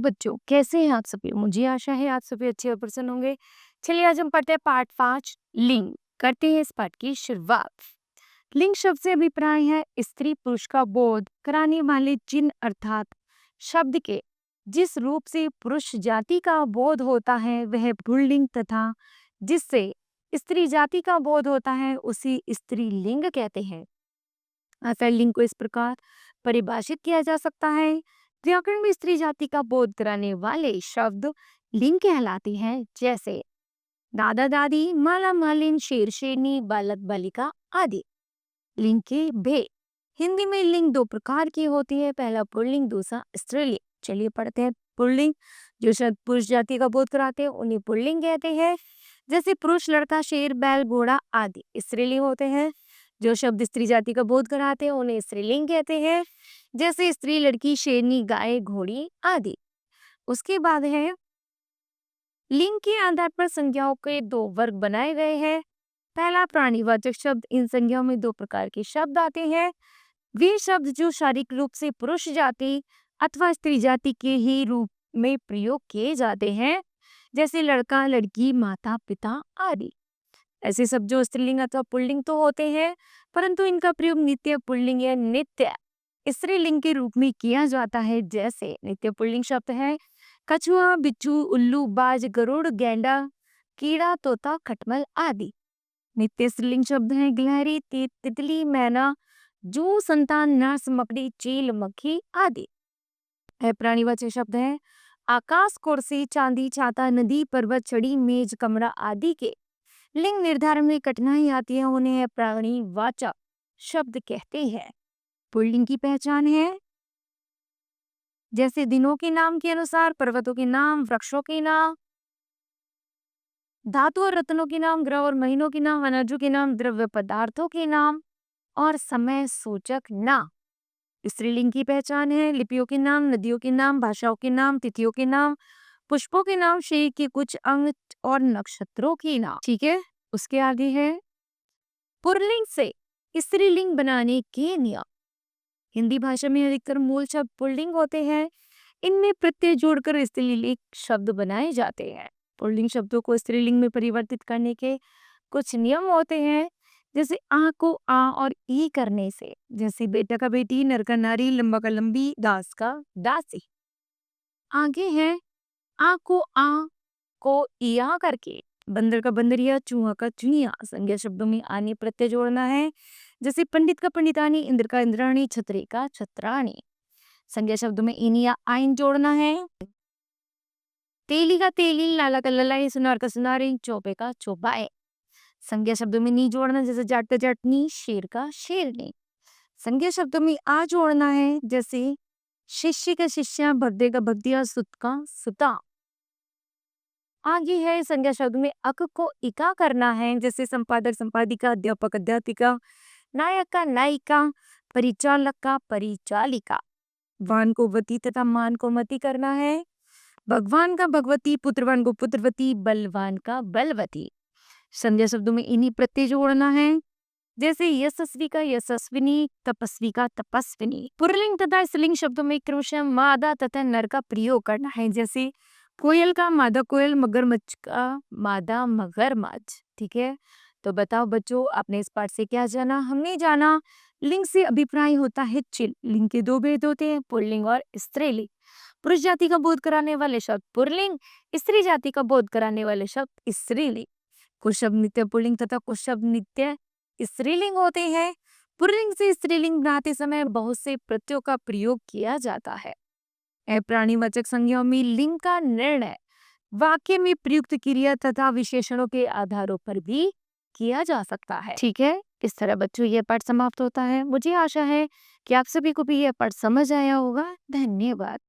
बच्चों, कैसे हैं आप सभी? मुझे आशा है आप सभी अच्छे और प्रसन्न होंगे। चलिए आज हम पढ़ते हैं पार्ट 5 लिंग। करते हैं इस पाठ की शुरुआत। लिंग शब्द से अभिप्राय है स्त्री पुरुष का बोध कराने वाले चिन्ह अर्थात शब्द के जिस रूप से पुरुष जाति का बोध होता है वह पुल्लिंग तथा जिससे स्त्री जाति का बोध होता है उसी स्त्रीलिंग कहते हैं। अतः लिंग को इस प्रकार परिभाषित किया जा सकता है। व्याकरण में स्त्री जाति का बोध कराने वाले शब्द लिंग कहलाते हैं, जैसे दादा दादी, माला मालिन, शेर शेरनी, बालक बालिका आदि। लिंग के भेद। हिंदी में लिंग दो प्रकार की होती है, पहला पुल्लिंग, दूसरा स्त्रीलिंग। चलिए पढ़ते हैं। पुल्लिंग जो शब्द पुरुष जाति का बोध कराते हैं उन्हें पुल्लिंग कहते हैं, जैसे पुरुष, लड़का, शेर, बैल, घोड़ा आदि। स्त्रीलिंग होते हैं जो शब्द स्त्री जाति का बोध कराते हैं उन्हें स्त्रीलिंग कहते हैं, जैसे स्त्री, लड़की, शेरनी, गाय, घोड़ी आदि। उसके बाद है लिंग के आधार पर संज्ञाओं के दो वर्ग बनाए गए हैं। पहला प्राणीवाचक शब्द। इन संज्ञाओं में दो प्रकार के शब्द आते हैं। वे शब्द जो शारीरिक रूप से पुरुष जाति अथवा स्त्री जाति के ही रूप में प्रयोग किए जाते हैं, जैसे लड़का, लड़की, माता, पिता आदि। ऐसे शब्द जो स्त्रीलिंग अथवा पुल्लिंग तो होते हैं, परंतु इनका प्रयोग नित्य पुल्लिंग या नित्य स्त्रीलिंग के रूप में किया जाता है। जैसे नित्य पुल्लिंग शब्द है कछुआ, बिच्छू, उल्लू, बाज, गरुड़, गेंडा, कीड़ा, तोता, खटमल आदि। नित्य स्त्रीलिंग शब्द है गिलहरी, तितली, मैना, जू, संतान, नर्स, मकड़ी, चील, मक्खी आदि। प्राणीवाचक शब्द है आकाश, कुर्सी, चांदी, छाता, नदी, पर्वत, छड़ी, मेज, कमरा आदि के लिंग निर्धारण में कठिनाई आती है उन्हें प्राणीवाचक शब्द कहते हैं। पुल्लिंग की पहचान है जैसे दिनों के नाम के अनुसार पर्वतों के नाम, वृक्षों के नाम, धातु और रत्नों के नाम, ग्रह और महीनों के नाम, अनाजों के नाम, द्रव्य पदार्थों के नाम और समय सूचक नाम। स्त्रीलिंग की पहचान है लिपियों के नाम, नदियों के नाम, भाषाओं के नाम, तिथियों के नाम, पुष्पों के नाम, शरीर के कुछ अंग और नक्षत्रों के नाम। ठीक है, उसके आगे है पुल्लिंग से स्त्रीलिंग बनाने के नियम। हिंदी भाषा में अधिकतर मूल शब्द पुल्लिंग होते हैं, इनमें प्रत्यय जोड़कर स्त्रीलिंग शब्द बनाए जाते हैं। पुल्लिंग शब्दों को स्त्रीलिंग में परिवर्तित करने के कुछ नियम होते हैं, जैसे आ को आ और ई करने से, जैसे बेटा का बेटी, नर का नारी, लंबा का लंबी, दास का दासी। आगे है आ को इया करके, बंदर का बंदरिया, चूहा का चुनिया। संज्ञा शब्दों में आने प्रत्यय जोड़ना है, जैसे पंडित का पंडितानी, इंद्र का इंद्राणी, छतरी का छत्राणी। संज्ञा शब्दों में इन या आइन जोड़ना है, तेली का तेली, लाला का ललाई, सुनार का सुनारी, चौपे का चौपाए। संज्ञा शब्दों में नी जोड़ना, जैसे जाट का जाटनी, शेर का शेरनी। संज्ञा शब्दों में आ जोड़ना है, जैसे शिष्य का शिष्या, भद्दे का भद्दिया, सुत का सुता। आगे है संज्ञा शब्द में अक को इका करना है, जैसे संपादक संपादिका, अध्यापक अध्यापिका, नायक का नायिका, परिचालक का परिचालिका। वान को वती तथा मान को मति करना है, भगवान का भगवती, पुत्रवान को पुत्रवती, बलवान का बलवती। संज्ञा शब्दों में इन्हीं प्रत्यय जोड़ना है, जैसे यशस्वी का यशस्विनी, तपस्वी का तपस्विनी। पुल्लिंग तथा स्त्रीलिंग शब्दों में क्रमशः मादा तथा नर का प्रयोग करना है, जैसे कोयल का मादा कोयल, मगरमच्छ का मादा मगरमच्छ। ठीक है, तो बताओ बच्चों आपने इस पाठ से क्या जाना? हमने जाना लिंग से अभिप्राय होता है चिल। लिंग के दो भेद होते हैं, पुल्लिंग और स्त्रीलिंग। पुरुष जाति का बोध कराने वाले शब्द पुल्लिंग, स्त्री जाति का बोध कराने वाले शब्द स्त्रीलिंग। कुछ शब्द नित्य पुल्लिंग तथा कुछ शब्द नित्य स्त्रीलिंग होते हैं। पुल्लिंग से स्त्रीलिंग बनाते समय बहुत से प्रत्ययों का प्रयोग किया जाता है। प्राणीवाचक संज्ञाओं में लिंग का निर्णय वाक्य में प्रयुक्त क्रिया तथा विशेषणों के आधारों पर भी किया जा सकता है। ठीक है, इस तरह बच्चों यह पाठ समाप्त होता है। मुझे आशा है कि आप सभी को भी यह पाठ समझ आया होगा। धन्यवाद।